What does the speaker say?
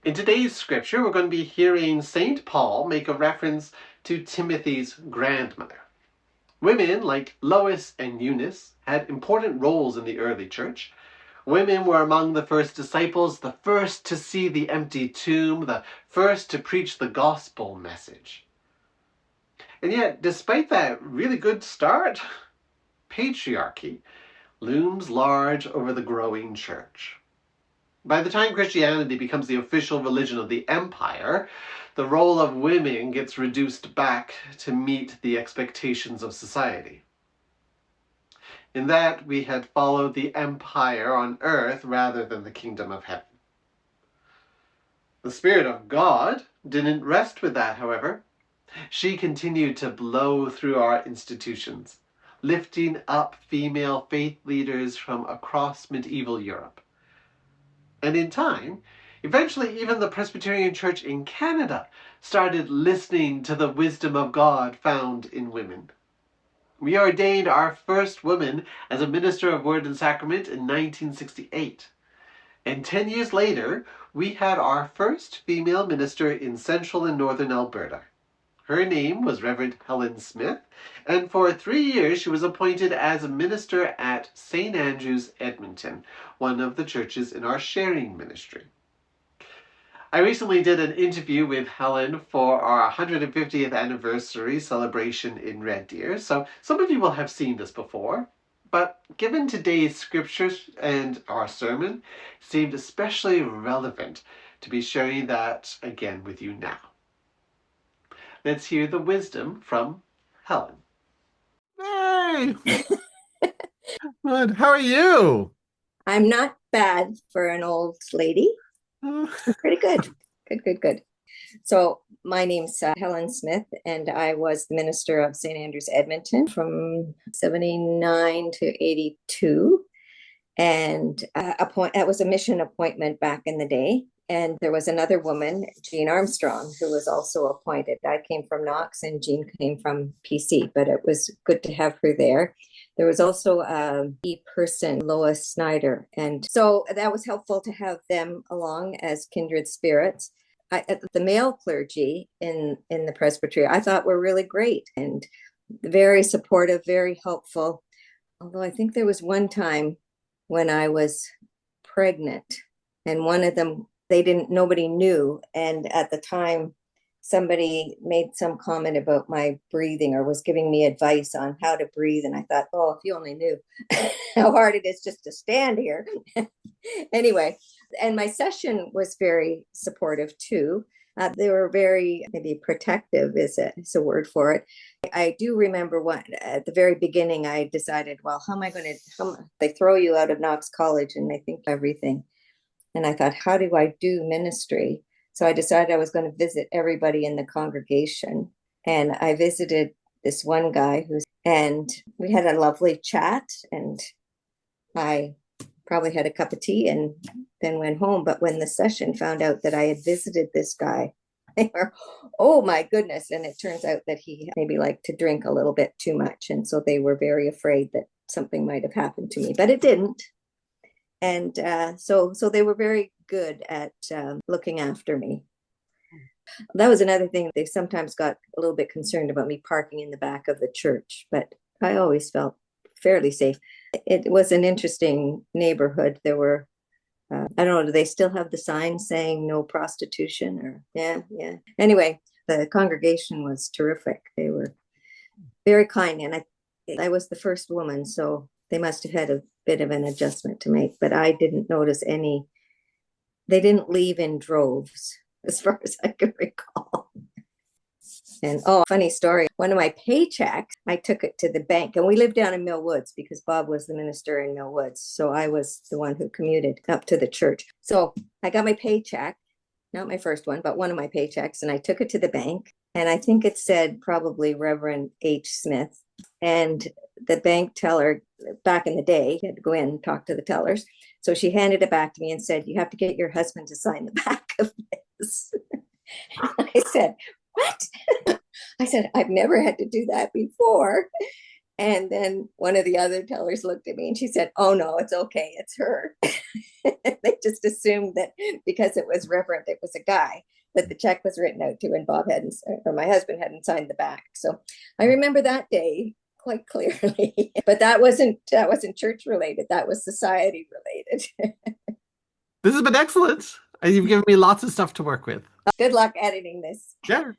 In today's scripture, we're going to be hearing St. Paul make a reference to Timothy's grandmother. Women like Lois and Eunice had important roles in the early church. Women were among the first disciples, the first to see the empty tomb, the first to preach the gospel message. And yet, despite that really good start, patriarchy looms large over the growing church. By the time Christianity becomes the official religion of the empire, the role of women gets reduced back to meet the expectations of society. In that, we had followed the empire on earth rather than the kingdom of heaven. The Spirit of God didn't rest with that, however. She continued to blow through our institutions, lifting up female faith leaders from across medieval Europe. And in time, eventually even the Presbyterian Church in Canada started listening to the wisdom of God found in women. We ordained our first woman as a minister of Word and Sacrament in 1968. And 10 years later, we had our first female minister in central and northern Alberta. Her name was Reverend Helen Smith, and for 3 years she was appointed as a minister at St. Andrew's, Edmonton, one of the churches in our sharing ministry. I recently did an interview with Helen for our 150th anniversary celebration in Red Deer, so some of you will have seen this before, but given today's scriptures and our sermon, it seemed especially relevant to be sharing that again with you now. Let's hear the wisdom from Helen. Hey! Good. How are you? I'm not bad for an old lady. Pretty good. Good. So my name's Helen Smith, and I was the minister of St. Andrew's, Edmonton from 79 to 82. And that was a mission appointment back in the day. And there was another woman, Jean Armstrong, who was also appointed. I came from Knox and Jean came from PC, but it was good to have her there. There was also a person, Lois Snyder. And so that was helpful to have them along as kindred spirits. The male clergy in the presbytery, I thought were really great and very supportive, very helpful. Although I think there was one time when I was pregnant and one of them, nobody knew. And at the time, somebody made some comment about my breathing or was giving me advice on how to breathe. And I thought, oh, if you only knew how hard it is just to stand here. Anyway, and my session was very supportive too. They were very, maybe protective is a word for it. I do remember at the very beginning, I decided, well, how am I going to, they throw you out of Knox College and they think everything. And I thought, how do I do ministry? So I decided I was going to visit everybody in the congregation. And I visited this one guy and we had a lovely chat. And I probably had a cup of tea and then went home. But when the session found out that I had visited this guy, they were, oh my goodness. And it turns out that he maybe liked to drink a little bit too much. And so they were very afraid that something might have happened to me, but it didn't. And so they were very good at looking after me. That was another thing. They sometimes got a little bit concerned about me parking in the back of the church, but I always felt fairly safe. It was an interesting neighborhood. There were, I don't know, do they still have the sign saying no prostitution? Or yeah. Anyway, the congregation was terrific. They were very kind. And I was the first woman, so they must have had a bit of an adjustment to make, but I didn't notice any. They didn't leave in droves as far as I can recall. And funny story, one of my paychecks, I took it to the bank, and we lived down in Mill Woods because Bob was the minister in Mill Woods. So I was the one who commuted up to the church. So I got my paycheck, not my first one, but one of my paychecks, and I took it to the bank. And I think it said probably Reverend H. Smith. And the bank teller, back in the day, you had to go in and talk to the tellers. So she handed it back to me and said, you have to get your husband to sign the back of this. I said, what? I said, I've never had to do that before. And then one of the other tellers looked at me and she said, "Oh no, it's okay, it's her." They just assumed that because it was Reverend, it was a guy that the check was written out to, and Bob hadn't, or my husband hadn't signed the back. So I remember that day quite clearly. But that wasn't church related. That was society related. This has been excellent. You've given me lots of stuff to work with. Good luck editing this. Yeah.